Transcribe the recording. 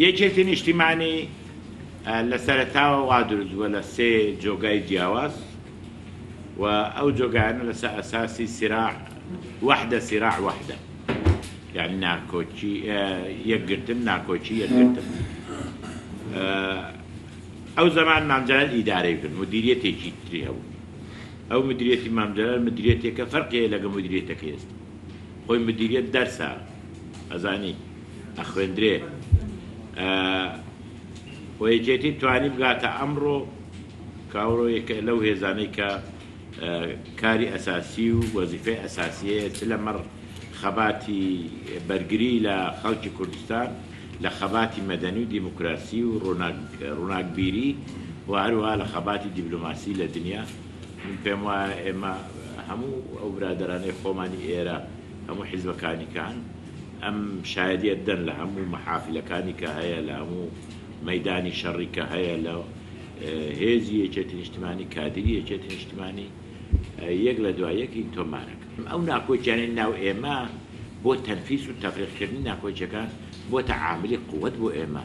یەکێتی نیشتیمانی لە سەرەتاوە وا دروستبووە لە 3 جۆگای جیاواز و ئەو جۆگانە لەسەر ئەساسی سراع وحدە سراع وحدە، يعني ناکۆچی یەکگرتن ناکۆچی یەکگرتن. ئەو زەمان مامجەلال ئیدارەی کرد، مدیریەتێکی تری هەبوو. ئەو مدیریەتی مامجەلال مدیریەتێکە فەرقیە لەگە مدیریەتەکە ئێستا. خۆی مدیریەت دەرسە ئەزانی ئەخوێندرێ و یەکێتی توانی بگاتە ئەمڕۆ کاوڕۆ لەو هێزانەی کە کاری ئەساسی و وەزیفەی ئەساسیەیە لە مەڕ خەباتی بەرگری لە خەڵکی کوردستان لە خەباتی مەدەنی و دیموکراسی و ڕووناکبیری و هەروەها لە خەباتی دیبلۆماسی لە دنیا. من پێم وایە ئێمە هەموو ئەو برادەرانەی خۆمانی ئێرە هەموو حیزبەکانی کەن ئەم شایەدیەت دەن لە هەموو مەحافلەکانی کە هەیە لە هەموو مەیدانی شەڕی کە هەیە لە هێزی یەکێتی نیشتیمانی کادری یەکێتی نیشتیمانی یەک لە دوایەکی تۆمارەکە. ئەو ناکۆچیانی ناو ئێمە بۆ تەنفیس و تەفریقکردنی ناکۆچیەکان بۆ تەعاملی قووەت بۆ ئێمە.